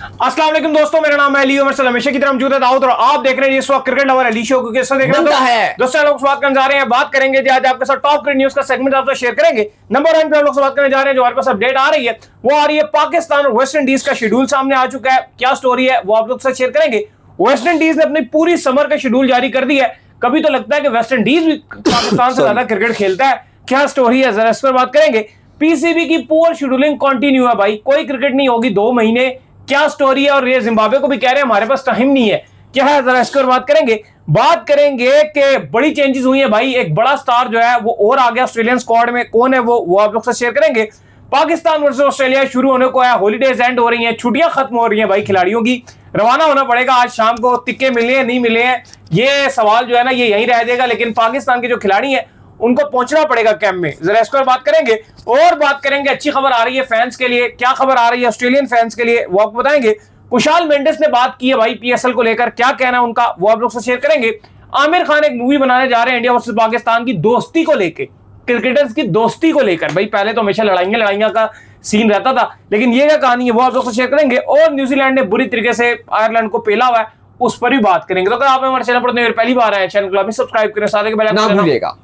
अस्सलाम वालेकुम दोस्तों, मेरा नाम है अली उमर सलाम, हमेशा की तरह मौजूद है दाऊद और आप देख रहे हैं इस वक्त क्रिकेट लवर अली शो को। कैसा देख रहे हैं दोस्तों? लोग बात करने जा रहे हैं, बात करेंगे आज आपके साथ टॉप क्रिकेट न्यूज का सेगमेंट आपसे शेयर करेंगे। नंबर 1 पे हम लोग बात करने जा रहे हैं, जो हमारे पास अपडेट आ रही है वो आ रही है पाकिस्तान और वेस्ट इंडीज का शेड्यूल सामने आ चुका है। क्या स्टोरी है वो आप लोग से शेयर करेंगे। वेस्ट इंडीज ने अपनी पूरी समर का शेड्यूल जारी कर दी है। कभी तो लगता है कि वेस्ट इंडीज भी पाकिस्तान से ज्यादा क्रिकेट खेलता है। क्या स्टोरी है जरा इस पर बात करेंगे। पीसीबी की पुअर शेड्यूलिंग कंटिन्यू है भाई, कोई क्रिकेट नहीं होगी 2 महीने। क्या स्टोरी है, और ये जिम्बाब्वे को भी कह रहे हैं हमारे पास टाइम नहीं है। क्या है जरा इसके ऊपर बात करेंगे कि बड़ी चेंजेस हुई है भाई। एक बड़ा स्टार जो है वो और आ गया ऑस्ट्रेलियन स्क्वाड में, कौन है वो आप लोग से शेयर करेंगे। पाकिस्तान वर्सेस ऑस्ट्रेलिया शुरू होने को है, हॉलीडेज एंड हो रही हैं, छुट्टियां खत्म हो रही हैं भाई, खिलाड़ियों की रवाना होना पड़ेगा आज शाम को। टिक्के मिले हैं नहीं मिले हैं ये सवाल जो है ना ये यहीं रह जाएगा, लेकिन पाकिस्तान के जो खिलाड़ी हैं उनको पहुंचना पड़ेगा कैंप में। जरा इस पर बात करेंगे और बात करेंगे अच्छी खबर आ रही है फैंस के लिए। क्या खबर आ रही है ऑस्ट्रेलियन फैंस के लिए वो आपको बताएंगे। कुशाल मेंडिस ने बात की है भाई पीएसएल को लेकर, क्या कहना है उनका वो आप लोग से शेयर करेंगे। आमिर खान एक मूवी बनाने जा रहे हैं इंडिया वर्सेस पाकिस्तान की दोस्ती को लेकर, क्रिकेटर्स की दोस्ती को लेकर। भाई पहले तो हमेशा लड़ाइयां का सीन रहता था, लेकिन ये क्या कहानी है वो आप लोग से शेयर करेंगे। और न्यूजीलैंड ने बुरी तरीके से आयरलैंड को पेला हुआ है, उस पर भी बात करेंगे। तो अगर आप हमारे चैनल पर पहली बार आए चैनल को सब्सक्राइब करें, साथ ही बेल आइकन ना भूलिएगा।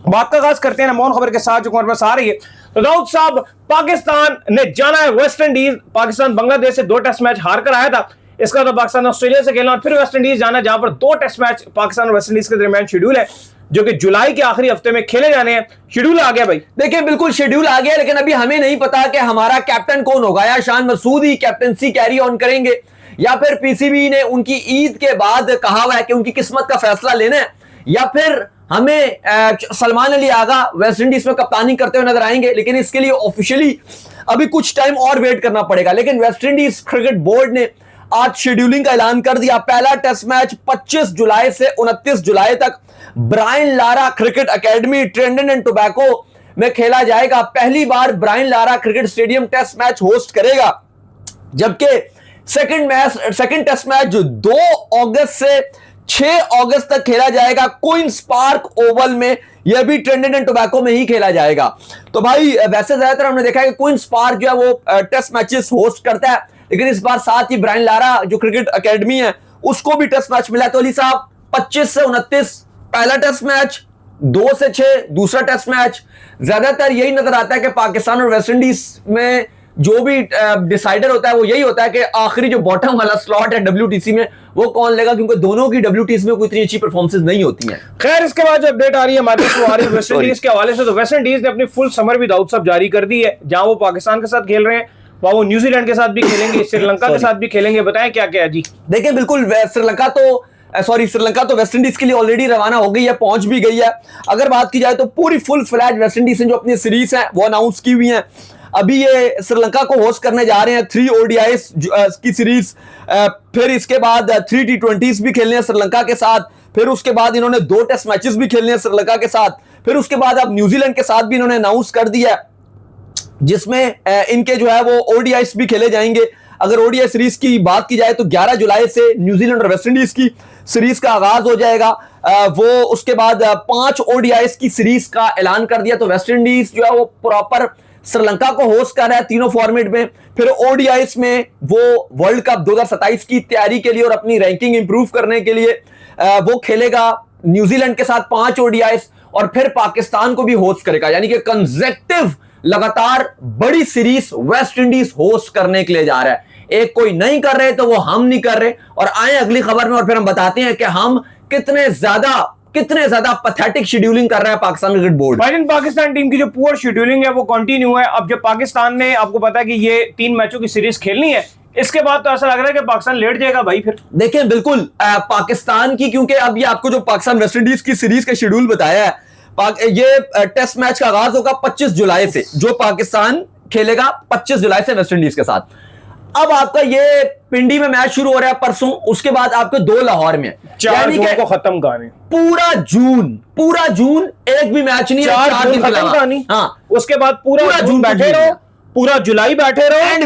बात का आगाज करते हैं नमोन खबर के साथ जो हमारे पास आ रही है। तो दाऊद साहब, पाकिस्तान ने जाना है वेस्ट इंडीज। पाकिस्तान बांग्लादेश से 2 टेस्ट मैच हार कर आया था। इसका तो पाकिस्तान ऑस्ट्रेलिया से खेलना और फिर वेस्ट इंडीज जाना, जहां पर 2 टेस्ट मैच पाकिस्तान और वेस्ट इंडीज के दरमियान शेड्यूल है, जो कि जुलाई के आखिरी हफ्ते में खेले जाने हैं। शेड्यूल आ गया भाई, देखिए बिल्कुल शेड्यूल आ गया, लेकिन अभी हमें नहीं पता कि हमारा कैप्टन कौन होगा। या शान मसूद ही कैप्टनसी कैरी ऑन करेंगे, या फिर पीसीबी ने उनकी ईद के बाद कहा हुआ है कि उनकी किस्मत का फैसला लेना है, या फिर हमें सलमान अली आगा वेस्ट इंडीज में कप्तानी करते हुए नजर आएंगे। लेकिन इसके लिए ऑफिशियली अभी कुछ टाइम और वेट करना पड़ेगा। लेकिन वेस्ट इंडीज क्रिकेट बोर्ड ने आज शेड्यूलिंग का ऐलान कर दिया। पहला टेस्ट मैच 25 जुलाई से 29 जुलाई तक Brian Lara cricket academy Trinidad and Tobago में खेला जाएगा। पहली बार Brian Lara cricket stadium test match host करेगा, जबकि सेकंड टेस्ट मैच जो 2 अगस्त से 6 अगस्त तक खेला जाएगा क्वींस पार्क ओवल में, यह भी ट्रिनिडाद एंड टोबैगो में ही खेला जाएगा। तो भाई वैसे ज्यादातर हमने देखा है कि क्वींस पार्क जो है वो टेस्ट मैचेस होस्ट करता है, लेकिन इस बार साथ ही ब्रायन लारा जो क्रिकेट एकेडमी है उसको भी टेस्ट मैच मिला। तो अली साहब 25 से 29 पहला टेस्ट मैच, 2 से 6 दूसरा टेस्ट मैच। ज्यादातर यही नजर आता है कि पाकिस्तान और वेस्ट इंडीज में जो भी डिसाइडर होता है वो यही होता है कि आखिरी जो बॉटम वाला स्लॉट है डब्ल्यूटीसी में वो कौन लेगा, क्योंकि दोनों की डब्ल्यूटीसी में कोई इतनी अच्छी परफॉर्मेंस नहीं होती है। खैर इसके बाद जो अपडेट आ रही है हमारे पास वो आ रही है वेस्ट इंडीज के हवाले से। तो वेस्ट इंडीज ने अपनी फुल समर भी दाऊद साहब जारी कर दी है। जहां वो पाकिस्तान के साथ खेल रहे हैं वहां वो न्यूजीलैंड के साथ भी खेलेंगे, श्रीलंका के साथ भी खेलेंगे। बताएं क्या क्या है जी। देखिए बिल्कुल श्रीलंका तो वेस्ट इंडीज के लिए ऑलरेडी रवाना हो गई है, पहुंच भी गई है। अगर बात की जाए तो पूरी फुल फ्लैज वेस्ट इंडीज ने जो अपनी सीरीज है वो अनाउंस की हुई है। अभी ये श्रीलंका को होस्ट करने जा रहे हैं 3 ओडीआईस की सीरीज, फिर इसके बाद 3 T20s भी खेलने हैं श्रीलंका के साथ, फिर उसके बाद इन्होंने 2 टेस्ट मैचेस भी खेलने हैं श्रीलंका के साथ, फिर उसके बाद अब न्यूजीलैंड के साथ भी इन्होंने अनाउंस कर दिया है, जिसमें इनके जो है वो ओडीआईस भी खेले जाएंगे। अगर ओडीआई सीरीज की बात की जाए तो 11 जुलाई से न्यूजीलैंड और वेस्ट इंडीज की सीरीज का आगाज हो जाएगा। वो उसके बाद 5 ओडीआईस की सीरीज का ऐलान कर दिया। तो वेस्ट इंडीज जो है वो प्रॉपर श्रीलंका को होस्ट कर रहा है तीनों फॉर्मेट में। फिर ओडीआईस में वो वर्ल्ड कप 2027 की तैयारी के लिए और अपनी रैंकिंग इंप्रूव करने के लिए वो खेलेगा न्यूजीलैंड के साथ 5 ओडीआईस, और फिर पाकिस्तान को भी होस्ट करेगा। यानी कि कंसेक्टिव लगातार बड़ी सीरीज वेस्ट इंडीज होस्ट करने के लिए जा रहा है। एक कोई नहीं कर रहे तो वो हम नहीं कर रहे। और आए अगली खबर में और फिर हम बताते हैं कि हम कितने ज्यादा पैथेटिक शेड्यूलिंग कर रहा है Pakistan cricket board. Pakistan team की जो पुअर शेड्यूलिंग है वो कंटिन्यू है। अब जब पाकिस्तान ने आपको पता है कि ये 3 मैचों की सीरीज खेलनी है, इसके बाद तो ऐसा लग रहा है कि पाकिस्तान लेट जाएगा भाई। फिर देखिए बिल्कुल पाकिस्तान की, क्योंकि अब ये आपको जो पाकिस्तान वेस्ट इंडीज की सीरीज का शेड्यूल बताया है, ये टेस्ट मैच का आगाज होगा 25 जुलाई से, जो पाकिस्तान खेलेगा 25 जुलाई से वेस्ट इंडीज के साथ। अब आपका ये पिंडी में मैच शुरू हो रहा है परसों, उसके बाद आपके 2 लाहौर में, 4 जून को खत्म कहानी। पूरा जून एक भी मैच नहीं है, 4 दिन खत्म कहानी। हाँ, उसके बाद पूरा जून बैठे रहो, पूरा जुलाई बैठे रहो, एंड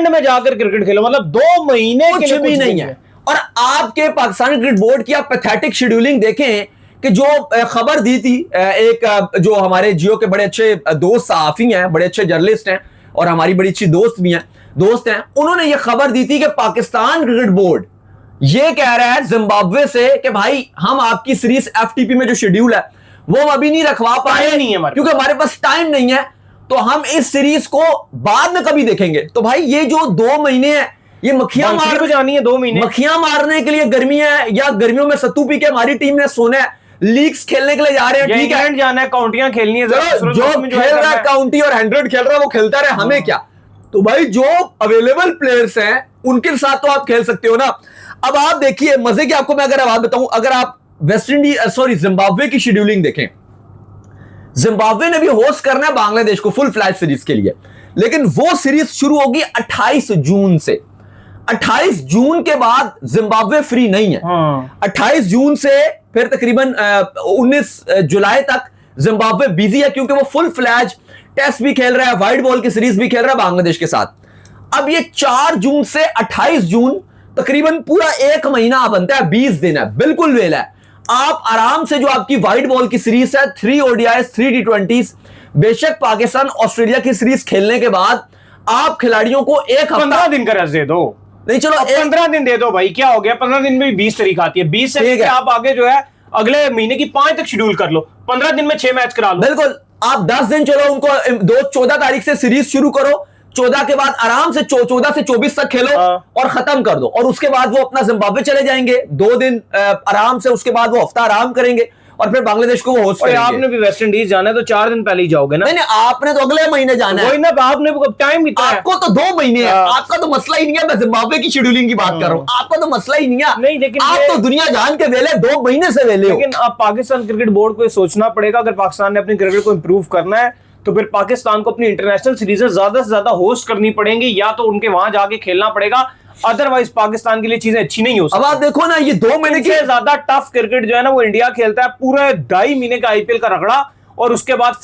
में जाकर क्रिकेट खेलो। मतलब 2 महीने कुछ भी नहीं है। और आपके पाकिस्तान क्रिकेट बोर्ड की आप पैथेटिक शेड्यूलिंग देखें कि जो खबर दी थी एक जो हमारे जियो के बड़े अच्छे दोस्त सहाफी हैं, बड़े अच्छे जर्नलिस्ट हैं और हमारी बड़ी अच्छी दोस्त भी हैं, दोस्त हैं, उन्होंने ये खबर दी थी कि पाकिस्तान क्रिकेट बोर्ड ये कह रहा है जिम्बाब्वे से कि भाई हम आपकी सीरीज एफटीपी में जो शेड्यूल है वो हम अभी नहीं रखवा पाए, नहीं है क्योंकि हमारे पास टाइम नहीं है, तो हम इस सीरीज को बाद में कभी देखेंगे। तो भाई ये जो 2 महीने हैं ये मक्खियां को जानी है 2 महीने, मक्खियां मारने के लिए गर्मी है, या गर्मियों में सत्तू पी के हमारी टीम ने सोना है, लीग्स खेलने के लिए जा रहे हैं, ठीक है, जाना है, काउंटियां खेलनी है, जो खेल रहा है काउंटी और 100 खेल रहा है वो खेलता रहे, हमें क्या। तो भाई जो अवेलेबल प्लेयर्स हैं उनके साथ तो आप खेल सकते हो ना। अब आप देखिए मजे की, आपको मैं अगर बात बताऊं, अगर आप वेस्ट इंडीज जिम्बाब्वे की शेड्यूलिंग देखें, जिम्बाब्वे ने भी होस्ट करना है बांग्लादेश को फुल फ्लैश सीरीज के लिए, लेकिन वो सीरीज शुरू होगी 28 जून से। 28 जून के बाद जिम्बाब्वे फ्री नहीं है। 28 जून से फिर तकरीबन 19 जुलाई तक जिम्बाब्वे बिजी है, क्योंकि वो फुल फ्लैश टेस्ट भी खेल रहा है, वाइड बॉल की सीरीज भी खेल रहा है बांग्लादेश के साथ। अब ये 4 जून से 28 जून तकरीबन पूरा 1 महीना बनता है, 20 दिन है, बिल्कुल वेला है। आप आराम से जो आपकी वाइड बॉल की सीरीज है, 3 ODIs 3 T20s, बेशक पाकिस्तान ऑस्ट्रेलिया की सीरीज खेलने के बाद आप खिलाड़ियों को 1 हफ्ता 15 दिन का रेस्ट दे दो, नहीं चलो 15 दिन दे दो भाई, क्या हो गया, 15 दिन में 20 तारीख आती है, 20 से आप आगे जो है अगले महीने की 5 तक शेड्यूल कर लो, 15 दिन में 6 मैच करा लो। बिल्कुल, आप 10 दिन चलो उनको 14 तारीख से सीरीज शुरू करो, 14 के बाद आराम से 14 से 24 तक खेलो और खत्म कर दो, और उसके बाद वो अपना जिम्बाब्वे चले जाएंगे 2 दिन आराम से, उसके बाद वो हफ्ता आराम करेंगे और फिर बांग्लादेश को वो होस्ट करेंगे। आपने भी वेस्ट इंडीज जाना है तो 4 दिन पहले ही जाओगे ना। नहीं, आपने तो अगले महीने जाना है। वही ना, आपने टाइम कितना है? आपको तो 2 महीने है, आपका तो मसला ही नहीं है। मैं जिम्बाब्वे की शेड्यूलिंग की बात कर रहा हूँ, आपका तो मसला ही नहीं है। नहीं, लेकिन आप तो दुनिया जान के वेले 2 महीने से वेले हो। लेकिन अब पाकिस्तान क्रिकेट बोर्ड को ये सोचना पड़ेगा, अगर पाकिस्तान ने अपनी क्रिकेट को इंप्रूव करना है तो फिर पाकिस्तान को अपनी इंटरनेशनल सीरीजें ज्यादा से ज्यादा होस्ट करनी पड़ेंगी, या तो उनके वहां जाके खेलना पड़ेगा, अदरवाइज पाकिस्तान के लिए चीजें अच्छी नहीं हो सकती। अब आप देखो ना, ये 2 महीने की ज्यादा टफ क्रिकेट जो है ना वो इंडिया खेलता है, पूरे 2.5 महीने का आईपीएल का रगड़ा, और उसके बाद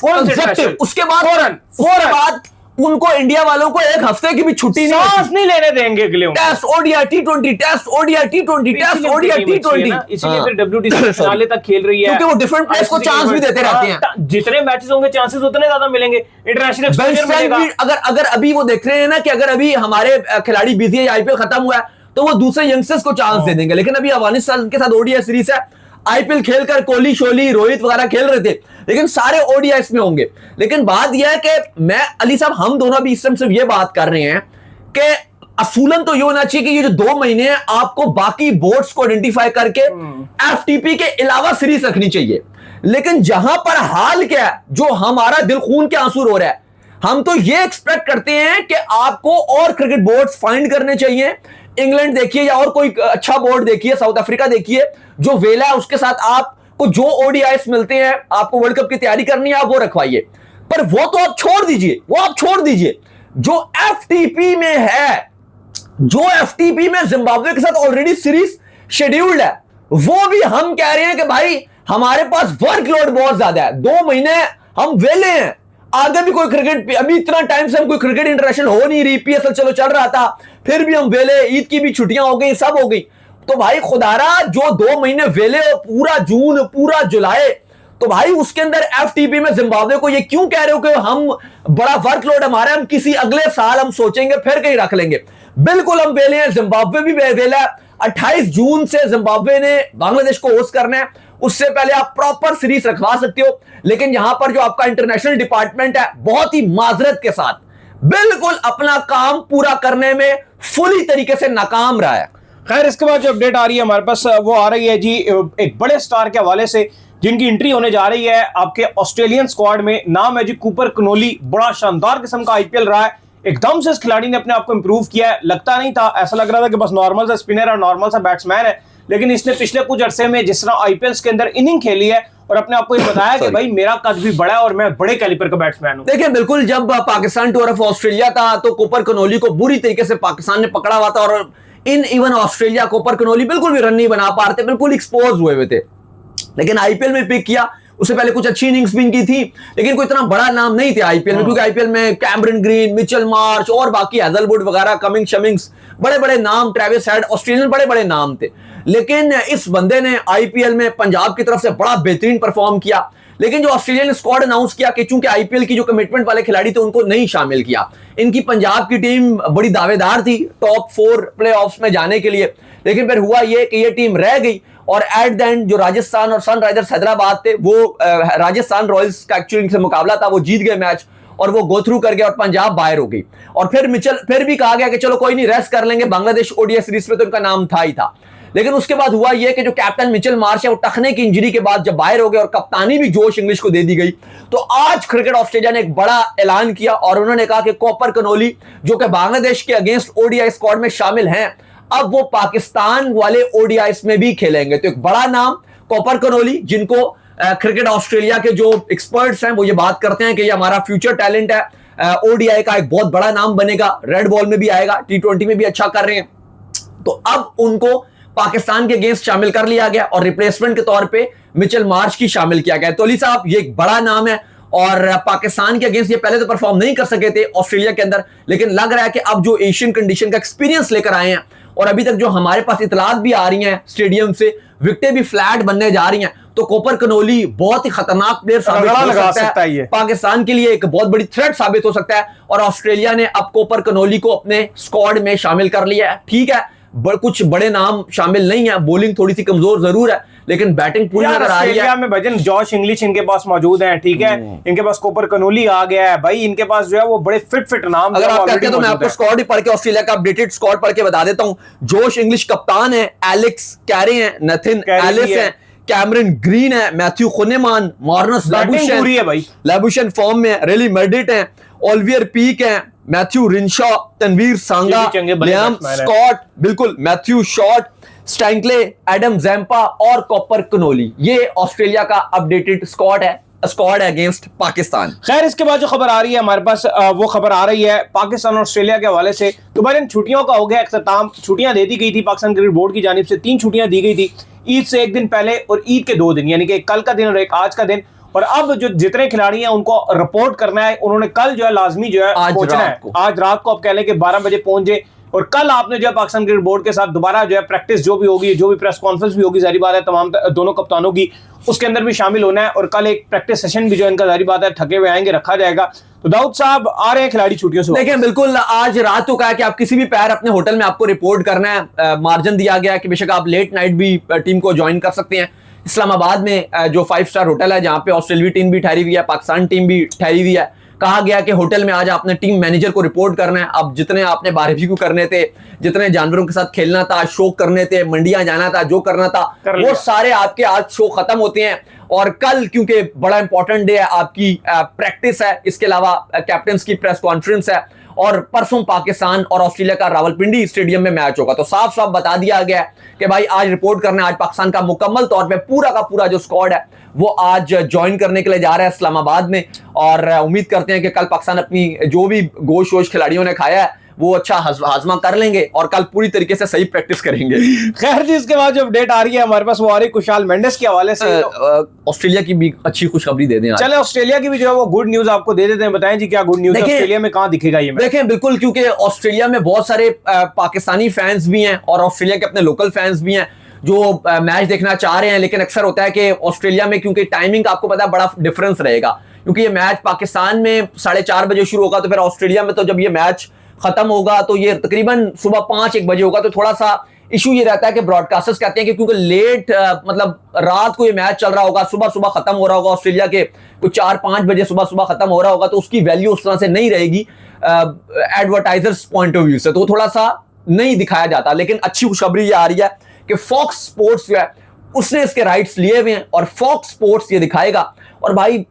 उसके बाद उनको इंडिया वालों को 1 हफ्ते की भी छुट्टी नहीं लेने देंगे अगले test ODI T20 test ODI T20 test ODI T20, इसीलिए फिर WTC फिनाले तक खेल रही है, क्योंकि वो डिफरेंट प्लेयर्स को चांस भी देते रहते हैं। जितने मैचेस होंगे चांसेस उतने ज्यादा मिलेंगे, इंटरनेशनल एक्सपोजर मिलेगा। अगर अभी वो देख रहे हैं ना कि अगर अभी हमारे खिलाड़ी बिजी है, आईपीएल खत्म हुआ है, तो वो दूसरे यंगस्टर्स को चांस दे देंगे, लेकिन अभी अफगानिस्तान के साथ ODI सीरीज है, आईपीएल खेलकर कोहली शोली रोहित वगैरह खेल रहे थे, लेकिन सारे ODIs में होंगे। लेकिन बात यह है कि मैं अली साहब, हम दोनों भी इस टाइम सिर्फ ये बात कर रहे हैं कि असूलन तो ये होना चाहिए कि ये जो 2 महीने हैं आपको बाकी बोर्ड्स को आइडेंटिफाई करके एफटीपी के अलावा सीरीज रखनी चाहिए। लेकिन जहां पर हाल क्या है, जो हमारा दिल खून के आंसू रो रहा है, हम तो ये एक्सपेक्ट करते हैं कि आपको और क्रिकेट बोर्ड्स फाइंड करने चाहिए। इंग्लैंड देखिए या और कोई अच्छा बोर्ड देखिए, साउथ अफ्रीका देखिए, जो वेला है उसके साथ आपको जो ODIs मिलते हैं, आपको वर्ल्ड कप की तैयारी करनी है, आप वो रखवाइए। पर वो तो आप छोड़ दीजिए, जो एफटीपी में है, जो एफटीपी में जिम्बाब्वे के साथ ऑलरेडी सीरीज शेड्यूल्ड है, वो भी हम कह रहे हैं कि भाई हमारे पास वर्कलोड बहुत ज्यादा है, 2 महीने हम वेले हैं, आगे भी कोई क्रिकेट, अभी इतना टाइम से हम कोई क्रिकेट इंटरनेशनल हो नहीं रही, PSL चलो चल रहा था, फिर भी हम वेले, ईद की भी छुट्टियां हो गई, सब हो गई। तो भाई खुदारा जो 2 महीने वेले हो, पूरा जून पूरा जुलाई, तो भाई उसके अंदर एफटीपी में जिम्बाब्वे को ये क्यों कह रहे हो कि हम बड़ा वर्कलोड हमारा, हम किसी अगले साल हम सोचेंगे फिर कहीं रख लेंगे। बिल्कुल हम वेले हैं, जिम्बाब्वे भी वेला है। 28 जून से जिम्बाब्वे ने बांग्लादेश को होस्ट करना है, उससे पहले आप प्रॉपर सीरीज रखवा सकते हो। लेकिन यहां पर जो आपका इंटरनेशनल डिपार्टमेंट है, बहुत ही माजरत के साथ बिल्कुल अपना काम पूरा करने में फुली तरीके से नाकाम रहा है। खैर, इसके बाद जो अपडेट आ रही है हमारे पास, वो आ रही है जी एक बड़े स्टार के हवाले से, जिनकी एंट्री होने जा रही है आपके ऑस्ट्रेलियन स्क्वाड में। नाम है जी कूपर कनोली। बड़ा शानदार किस्म का आईपीएल रहा है, एकदम से इस खिलाड़ी ने अपने आप को इंप्रूव किया है। लगता नहीं था, ऐसा लग रहा था कि बस नॉर्मल सा स्पिनर है, नॉर्मल सा बैट्समैन है, लेकिन इसने पिछले कुछ अरसे में जिस तरह आईपीएल के अंदर इनिंग खेली है और अपने आप को ये बताया कि भाई मेरा कद भी बड़ा है और मैं बड़े कैलिबर का बैट्समैन हूं। देखिए, बिल्कुल जब पाकिस्तान टूर ऑफ ऑस्ट्रेलिया था तो कूपर कनोली को बुरी तरीके से पाकिस्तान ने पकड़ा हुआ था, और in even Australia Cooper Connolly बिल्कुल भी रन नहीं बना पा रहे थे, बिल्कुल एक्सपोज हुए थे। लेकिन आईपीएल में पिक किया, उससे पहले कुछ अच्छी इनिंग्स भी इनकी थी, लेकिन कोई इतना बड़ा नाम नहीं थे आईपीएल में, क्योंकि आईपीएल में कैमरन ग्रीन, मिचेल मार्श और बाकी हैजलवुड वगैरह, कमिंग शमिंग्स, बड़े बड़े नाम, ट्रेविस हेड, ऑस्ट्रेलियन बड़े बड़े नाम थे। लेकिन इस बंदे ने आईपीएल में पंजाब की तरफ से बड़ा बेहतरीन परफॉर्म किया। लेकिन जो ऑस्ट्रेलिया ने स्क्वाड अनाउंस किया कि चूंकि आईपीएल की जो कमिटमेंट वाले खिलाड़ी थे उनको नहीं शामिल किया। इनकी पंजाब की टीम बड़ी दावेदार थी टॉप 4 प्लेऑफ्स में जाने के लिए, लेकिन फिर हुआ ये कि ये टीम रह गई और एट द एंड जो राजस्थान और सनराइजर्स हैदराबाद थे, वो राजस्थान रॉयल्स का एक्चुअली से मुकाबला था, वो जीत गए मैच और वो गो थ्रू कर गया और पंजाब बाहर हो गई। और फिर भी कहा गया कि चलो कोई नहीं, रेस्ट कर लेंगे, बांग्लादेश ओडीआई सीरीज में तो इनका नाम था ही था। लेकिन उसके बाद हुआ यह कि जो कैप्टन मिचेल मार्श है वो टखने की इंजरी के बाद जब बाहर हो गए और कप्तानी भी जोश इंग्लिश को दे दी गई, तो आज क्रिकेट ऑस्ट्रेलिया ने एक बड़ा ऐलान किया और उन्होंने कहा कि कॉपर कनोली जो कि बांग्लादेश के अगेंस्ट ओडीआई स्क्वाड में शामिल हैं, अब वो पाकिस्तान वाले ओडीआई में भी खेलेंगे। तो एक बड़ा नाम कॉपर कनोली, जिनको क्रिकेट ऑस्ट्रेलिया के जो एक्सपर्ट्स हैं वो ये बात करते हैं कि ये हमारा फ्यूचर टैलेंट है, ओडीआई का एक बहुत बड़ा नाम बनेगा, रेड बॉल में भी आएगा, टी20 में भी अच्छा कर रहे हैं। तो अब उनको पाकिस्तान के अगेंस्ट शामिल कर लिया गया और रिप्लेसमेंट के तौर पे मिचेल मार्श की शामिल किया गया। तो अली साहब, ये एक बड़ा नाम है और पाकिस्तान के अगेंस्ट ये पहले तो परफॉर्म नहीं कर सके थे ऑस्ट्रेलिया के अंदर, लेकिन लग रहा है कि अब जो एशियन कंडीशन का एक्सपीरियंस लेकर आए हैं और अभी तक जो हमारे पास इतलात भी आ रही हैं स्टेडियम से, विकेटें भी फ्लैट बनने जा रही हैं, तो कॉपर कनोली बहुत ही खतरनाक प्लेयर साबित हो सकता है, पाकिस्तान के लिए एक बहुत बड़ी थ्रेट साबित हो सकता है। और ऑस्ट्रेलिया ने अब कॉपर कनोली को अपने स्क्वाड में शामिल कर लिया है। ठीक है, कुछ बड़े नाम शामिल नहीं है, बॉलिंग थोड़ी सी कमजोर जरूर है, लेकिन बैटिंग पूरी नजर आ रही है। में भजन जॉश इंग्लिश इनके पास मौजूद हैं, ठीक है, इनके पास कॉपर कनोली आ गया है भाई, इनके पास जो है वो बड़े फिट नाम। अगर आप कहते हैं तो मैं आपको स्क्वाड ही पढ़ के, ऑस्ट्रेलिया का अपडेटेड स्क्वाड पढ़ के बता देता हूं। जोश इंग्लिश कप्तान है, एलेक्स कैरे हैं, नथिन एलिस है, कैमरन ग्रीन है, मैथ्यू खुनेमान, मार्नस लैबुशन फॉर्म में, रेली मेडिट है, ओलिवियर पीक है, मैथ्यू रिनशॉ, तनवीर सांगा, लियाम स्कॉट, बिल्कुल मैथ्यू शॉट, स्टैंकले, एडम जैम्पा और कॉपर कनोली, ये ऑस्ट्रेलिया का अपडेटेड स्क्वाड है अगेंस्ट पाकिस्तान। खैर, इसके बाद जो खबर आ रही है हमारे पास, वो खबर आ रही है पाकिस्तान और ऑस्ट्रेलिया के हवाले से। तो भाई छुट्टियों का हो गया इख्तिताम, छुट्टियां दे दी गई थी पाकिस्तान क्रिकेट बोर्ड की जानिब से, 3 छुट्टियां दी गई थी, ईद से 1 दिन पहले और ईद के 2 दिन, यानी कि कल का दिन और एक आज का दिन। और अब जो जितने खिलाड़ी हैं उनको रिपोर्ट करना है, उन्होंने कल जो है लाजमी जो है पहुंचना है, आज रात को आप कह लें कि 12 बजे पहुंच जाए, और कल आपने जो है पाकिस्तान क्रिकेट बोर्ड के साथ दोबारा जो है प्रैक्टिस जो भी होगी, जो भी प्रेस कॉन्फ्रेंस भी होगी, जारी बात है तमाम दोनों कप्तानों की, उसके अंदर भी शामिल होना है। और कल एक प्रैक्टिस सेशन भी जो इनका जारी बात है थके हुए आएंगे, रखा जाएगा। तो दाऊद साहब आ रहे हैं खिलाड़ी छुट्टियों से। देखिए, बिल्कुल आज रात को कहा है कि आप किसी भी पैर अपने होटल में आपको रिपोर्ट करना है, मार्जिन दिया गया कि बेशक आप लेट नाइट भी टीम को ज्वाइन कर सकते हैं। इस्लामाबाद में जो 5 स्टार होटल है जहां पे ऑस्ट्रेलियाई टीम भी ठहरी हुई है, पाकिस्तान टीम भी ठहरी हुई है, कहा गया कि होटल में आज आपने टीम मैनेजर को रिपोर्ट करना है। अब जितने आपने बारबेक्यू करने थे, जितने जानवरों के साथ खेलना था, शो करने थे, मंडियां जाना था, जो करना था वो सारे आपके आज शो खत्म होते हैं। और कल क्योंकि बड़ा इंपॉर्टेंट डे है, आपकी प्रैक्टिस है, इसके अलावा कैप्टन्स की प्रेस कॉन्फ्रेंस है, और परसों पाकिस्तान और ऑस्ट्रेलिया का रावलपिंडी स्टेडियम में मैच होगा। तो साफ साफ बता दिया गया है कि भाई आज रिपोर्ट करना है, आज पाकिस्तान का मुकम्मल तौर पे पूरा का पूरा जो स्क्वाड है वो आज ज्वाइन करने के लिए जा रहा है इस्लामाबाद में। और उम्मीद करते हैं कि कल पाकिस्तान अपनी जो भी गोश वोश खिलाड़ियों ने खाया है वो अच्छा हाजमा कर लेंगे और कल पूरी तरीके से सही प्रैक्टिस करेंगे। खैर जी, इसके बाद जो अपडेट आ रही है हमारे पास वो आ रही कुशाल मेंडिस के हवाले से। ऑस्ट्रेलिया की भी अच्छी खुशखबरी दे दें। चले ऑस्ट्रेलिया की भी जो है वो गुड न्यूज आपको दे देते हैं। बताएं जी क्या गुड न्यूज है ऑस्ट्रेलिया में, कहां दिखेगा ये? देखें, बिल्कुल, क्योंकि ऑस्ट्रेलिया में बहुत सारे पाकिस्तानी फैंस भी हैं और ऑस्ट्रेलिया के अपने लोकल फैंस भी हैं जो मैच देखना चाह रहे हैं। लेकिन अक्सर होता है कि ऑस्ट्रेलिया में क्योंकि टाइमिंग का आपको पता है बड़ा डिफरेंस रहेगा, क्योंकि ये मैच पाकिस्तान में 4:30 बजे शुरू होगा, तो फिर ऑस्ट्रेलिया में तो जब ये मैच खत्म होगा तो ये तकरीबन सुबह 5-1 बजे होगा। तो थोड़ा सा इशू ये रहता है कि ब्रॉडकास्टर्स कहते हैं कि क्योंकि लेट मतलब रात को ये मैच चल रहा होगा, सुबह सुबह खत्म हो रहा होगा, ऑस्ट्रेलिया के कुछ 4-5 बजे सुबह सुबह खत्म हो रहा होगा, तो उसकी वैल्यू उस तरह से नहीं रहेगी एडवर्टाइजर्स पॉइंट ऑफ व्यू से, तो थोड़ा सा नहीं दिखाया जाता। लेकिन अच्छी खुशखबरी ये आ रही है कि फॉक्स स्पोर्ट्स जो है उसने इसके राइट्स लिए हुए हैं और फॉक्स स्पोर्ट्स ये दिखाएगा। और भाई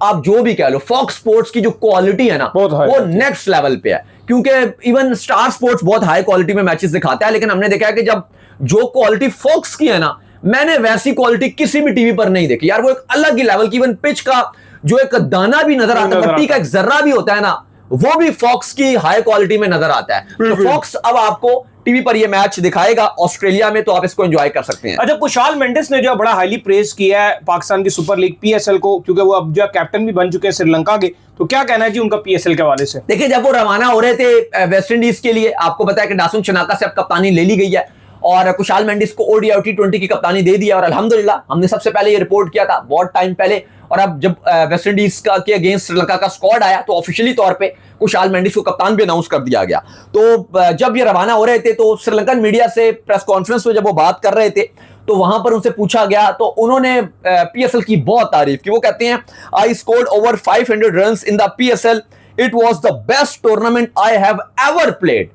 आप जो भी कह लो, फॉक्स स्पोर्ट्स की जो क्वालिटी है ना वो नेक्स्ट लेवल पे है, क्योंकि इवन स्टार स्पोर्ट्स बहुत हाई क्वालिटी में मैचेस दिखाता है, लेकिन हमने देखा है कि जब जो क्वालिटी फॉक्स की है ना, मैंने वैसी क्वालिटी किसी भी टीवी पर नहीं देखी यार। वो एक अलग ही लेवल की, इवन पिच का जो एक दाना भी नजर आता है, मिट्टी का एक जर्रा भी होता है ना, वो भी फॉक्स की हाई क्वालिटी में नजर आता है। तो फॉक्स अब आपको टीवी पर ये मैच दिखाएगा ऑस्ट्रेलिया में, तो आप इसको एंजॉय कर सकते हैं। अच्छा, कुशाल मेंडिस ने जो बड़ा हाईली प्रेज किया है पाकिस्तान की सुपर लीग पीएसएल को, क्योंकि वो अब जो कैप्टन भी बन चुके हैं श्रीलंका के, तो क्या कहना है जी उनका पीएसएल के हवाले से? देखिए, जब वो रवाना हो रहे थे वेस्ट इंडीज के लिए, आपको पता है कि दासुन चनाका से अब कप्तानी ले ली गई है और कुशाल मेंडिस को ओडीआई T20 की कप्तानी दे दिया। और अल्हम्दुलिल्लाह, हमने सबसे पहले ये रिपोर्ट किया था बहुत टाइम पहले, और अब जब वेस्ट इंडीज का के अगेंस्ट श्रीलंका का स्क्वाड आया तो ऑफिशियली तौर पे कुशाल मेंडिस को कप्तान भी अनाउंस कर दिया गया। तो जब ये रवाना हो रहे थे तो श्रीलंकन मीडिया से प्रेस कॉन्फ्रेंस में जब वो बात कर रहे थे तो वहां पर उनसे पूछा गया तो उन्होंने पीएसएल की बहुत तारीफ की। वो कहते हैं, I scored over 500 runs in the PSL, it was the best tournament I have ever played.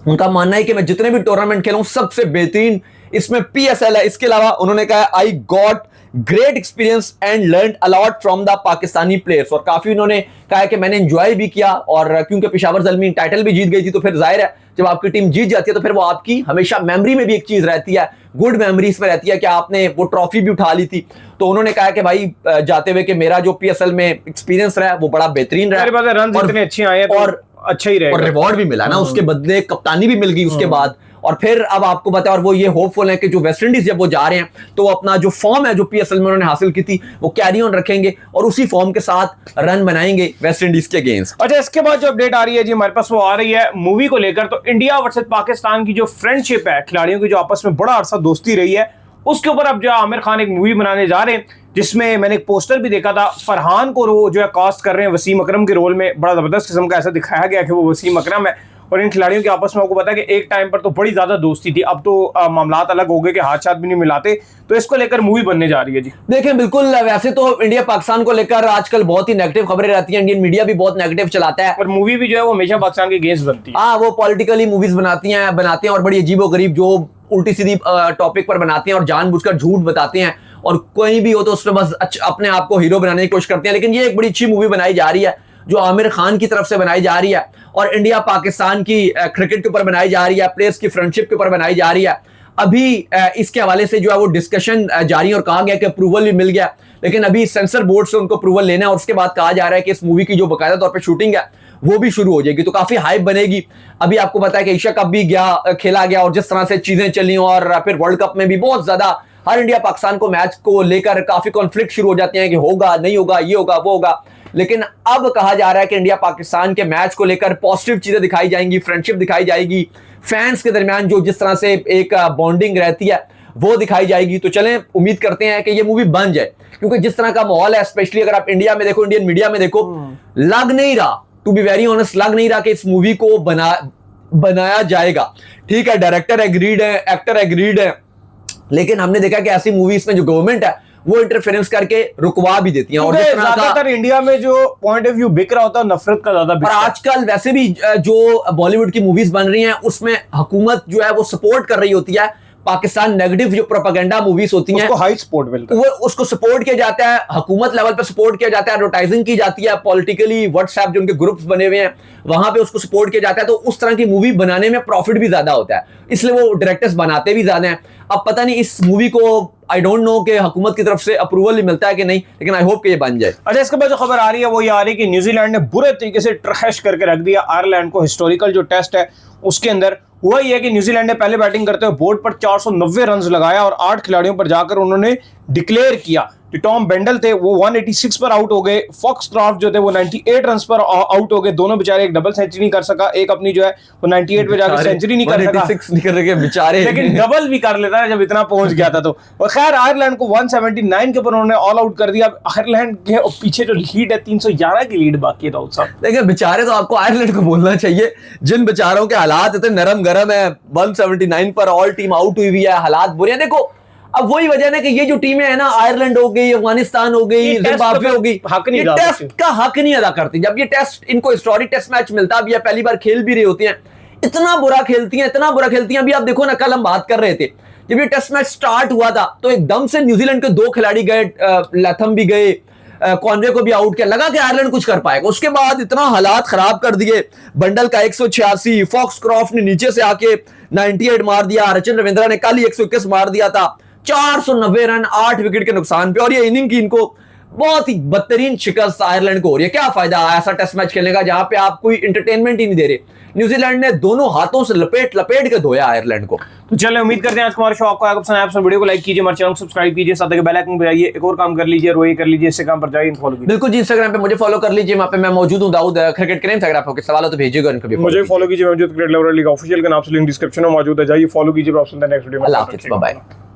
उनका मानना है कि मैं जितने भी टूर्नामेंट खेला हूं सबसे बेहतरीन इसमें पीएसएल है। इसके अलावा उन्होंने कहा, I got great experience and learn a lot from the Pakistani players. और काफी उन्होंने कहा कि मैंने एंजॉय भी किया, और क्योंकि पेशावर ज़ल्मी टाइटल भी जीत गई थी तो फिर जाहिर है जब आपकी टीम जीत जाती है तो फिर वो आपकी हमेशा मेमोरी में भी एक चीज रहती है, गुड मेमोरीज में रहती है कि आपने वो ट्रॉफी भी उठा ली थी। तो उन्होंने कहा कि भाई जाते हुए कि मेरा जो पीएसएल में एक्सपीरियंस रहा वो बड़ा बेहतरीन रहा और इतने अच्छे आए और अच्छा ही रहेगा, और रिवॉर्ड भी मिला ना, उसके बदले कप्तानी भी मिल गई उसके बाद। और फिर अब आपको पता है, और वो ये होपफुल है कि जो वेस्ट इंडीज जब वो जा रहे हैं तो अपना जो फॉर्म है जो पीएसएल में उन्होंने हासिल की थी वो कैरी ऑन रखेंगे और उसी फॉर्म के साथ रन बनाएंगे वेस्ट इंडीज के अगेंस्ट। अच्छा, इसके बाद जो अपडेट आ रही है जी हमारे पास वो आ रही है मूवी को लेकर। तो इंडिया वर्सेस पाकिस्तान की जो फ्रेंडशिप है, खिलाड़ियों की जो आपस में बड़ा अरसा दोस्ती रही है, उसके ऊपर अब जो आमिर खान एक मूवी बनाने जा रहे हैं, जिसमें मैंने एक पोस्टर भी देखा था। फरहान को वो जो है कास्ट कर रहे हैं वसीम अकरम के रोल में, बड़ा जबरदस्त किस्म का ऐसा दिखाया गया कि वो वसीम अकरम है। और इन खिलाड़ियों के आपस में आपको पता है कि एक टाइम पर तो बड़ी ज्यादा दोस्ती थी, अब तो मामलात अलग हो गए कि हाथ भी नहीं मिलाते। तो इसको लेकर मूवी बनने जा रही है जी। देखें, बिल्कुल वैसे तो इंडिया पाकिस्तान को लेकर आजकल बहुत ही नेगेटिव खबरें रहती हैं, इंडियन मीडिया भी बहुत नेगेटिव चलाता है, और मूवी भी जो है वो हमेशा पाकिस्तान के अगेंस्ट बनती है। हाँ, वो पॉलिटिकली मूवीज बनाते हैं और बड़ी अजीबोगरीब जो उल्टी सीधी टॉपिक पर बनाते हैं और जानबूझकर झूठ बताते हैं, और कोई भी हो तो उसमें बस अपने आप को हीरो बनाने की कोशिश करते हैं। लेकिन ये एक बड़ी अच्छी मूवी बनाई जा रही है जो आमिर खान की तरफ से बनाई जा रही है, और इंडिया पाकिस्तान की क्रिकेट के ऊपर बनाई जा रही है, प्लेयर्स की फ्रेंडशिप के ऊपर बनाई जा रही है। अभी इसके हवाले से जो है वो डिस्कशन जारी, और कहा गया कि अप्रूवल भी मिल गया, लेकिन अभी सेंसर बोर्ड से उनको अप्रूवल लेना है, और उसके बाद कहा जा रहा है कि इस मूवी की जो बाकायदा तौर पर शूटिंग है वो भी शुरू हो जाएगी। तो काफी हाइप बनेगी। अभी आपको पता है कि एशिया कप भी खेला गया, और जिस तरह से चीजें चली, और फिर वर्ल्ड कप में भी बहुत ज्यादा हर इंडिया पाकिस्तान को मैच को लेकर काफी कॉन्फ्लिक्ट शुरू हो जाते हैं कि होगा नहीं होगा, ये होगा वो होगा। लेकिन अब कहा जा रहा है कि इंडिया पाकिस्तान के मैच को लेकर पॉजिटिव चीजें दिखाई जाएंगी, फ्रेंडशिप दिखाई जाएगी, फैंस के दरमियान जो जिस तरह से एक बॉन्डिंग रहती है वो दिखाई जाएगी। तो चलें, उम्मीद करते हैं कि ये मूवी बन जाए, क्योंकि जिस तरह का माहौल है, स्पेशली अगर आप इंडिया में देखो, इंडियन मीडिया में देखो, लग नहीं रहा, टू बी वेरी ऑनेस्ट, लग नहीं रहा कि इस मूवी को बनाया जाएगा। ठीक है, डायरेक्टर एग्रीड है, एक्टर एग्रीड है, लेकिन हमने देखा कि ऐसी मूवीज में जो गवर्नमेंट है वो इंटरफेरेंस करके रुकवा भी देती है। और ज्यादातर इंडिया में जो पॉइंट ऑफ व्यू बिक रहा होता है नफरत का ज्यादा बिक रहा है। और आजकल वैसे भी जो बॉलीवुड की मूवीज बन रही हैं उसमें हुकूमत जो है वो सपोर्ट कर रही होती है पाकिस्तान नेगेटिव जो प्रोपेगेंडा मूवीज होती हैं, उसको हाई सपोर्ट मिलता है, वो उसको सपोर्ट किया जाता है, हुकूमत लेवल पे सपोर्ट किया जाता है, एडवर्टाइजिंग की जाती है, पॉलिटिकली व्हाट्सएप जो उनके ग्रुप्स बने हुए हैं वहां पे उसको सपोर्ट किया जाता है। तो उस तरह की मूवी बनाने में प्रॉफिट भी ज्यादा होता है, इसलिए वो डायरेक्टर्स बनाते भी ज्यादा हैं। अब पता नहीं इस मूवी को आई डोंट नो कि हुकूमत की तरफ से अप्रूवल मिलता है कि नहीं, लेकिन आई होप कि ये बन जाए। अच्छा, इसके बाद जो खबर आ रही है वो ये आ रही है कि न्यूजीलैंड ने बुरे तरीके से ट्रैश करके रख दिया आयरलैंड को। हिस्टोरिकल जो टेस्ट है उसके अंदर हुआ ये है कि न्यूजीलैंड ने पहले बैटिंग करते हुए बोर्ड पर 490 रन लगाया, और 8 खिलाड़ियों पर जाकर उन्होंने डिक्लेयर किया। जो टॉम बेंडल थे वो 186 पर आउट हो गए, फॉक्सक्राफ्ट जो थे वो 98 रन पर आउट हो गए। दोनों बेचारे, एक डबल सेंचुरी नहीं कर सका, एक अपनी जो है वो 98 पे जाकर सेंचुरी नहीं कर सका, 186 नहीं कर रहे बेचारे, लेकिन डबल भी कर लेता है जब इतना पहुंच गया था। तो और खैर आयरलैंड को 179 के ऊपर उन्होंने ऑल आउट कर दिया। आयरलैंड के पीछे जो लीड है 311 की लीड बाकी है। राउत साहब, देखिए बेचारे, तो आपको आयरलैंड को बोलना चाहिए, जिन बेचारों के हालात इतने नरम गरम है, 179 पर ऑल टीम आउट हुई है, हालात बुरे हैं। देखो, अब वही वजह है कि ये जो टीमें हैं ना, आयरलैंड हो गई, अफगानिस्तान हो गई, जिम्बाब्वे हो गई, ये टेस्ट का हक नहीं अदा करती। जब ये टेस्ट, इनको हिस्टोरिक टेस्ट मैच मिलता भी है, पहली बार खेल भी रही होती हैं, इतना बुरा खेलती हैं, इतना बुरा खेलती हैं। अभी आप देखो ना, कल हम बात कर रहे थे, जब ये टेस्ट मैच स्टार्ट हुआ था तो एकदम से न्यूजीलैंड के 2 खिलाड़ी गए, लैथम भी गए, कॉनवे को भी आउट किया, लगा कि आयरलैंड कुछ कर पाएगा। उसके बाद इतना हालात खराब कर दिए, बंडल का 186, फॉक्सक्रॉफ्ट ने नीचे से आके 98 मार दिया, रचिन रविंद्रा ने कल ही 121 मार दिया था, 490 रन 8 विकेट के नुकसान पे, और ये इनिंग की इनको बहुत ही बदतरीन शिकस्त आयरलैंड को हो रही है। क्या फायदा ऐसा टेस्ट मैच खेलने का जहां पे आप कोई एंटरटेनमेंट ही नहीं दे रहे। न्यूजीलैंड ने दोनों हाथों से लपेट लपेट के धोया आयरलैंड को। तो चलिए उम्मीद करते हैं आज हमारे शो आपको आएगा पसंद आया। आप वीडियो को लाइक कीजिए, हमारे चैनल को सब्सक्राइब कीजिए, साथ ही बेल आइकन बजाइए, एक और काम कर लीजिए, रोए कर लीजिए, इससे काम पर जाइए, फॉलो कीजिए। बिल्कुल जी, इंस्टाग्राम पे मुझे फॉलो कर लीजिए, वहां पे मैं मौजूद हूं, दाऊद क्रिकेट करें। अगर आपको सवाल हो तो भेजिएगा, उनको भी मुझे फॉलो कीजिए, मौजूद क्रिकेट लवर लीग ऑफिशियल का नाम से लिंक डिस्क्रिप्शन में मौजूद है, जाइए फॉलो कीजिए। आप सुनते हैं नेक्स्ट वीडियो में। अल्लाह हाफिज़, बाय बाय।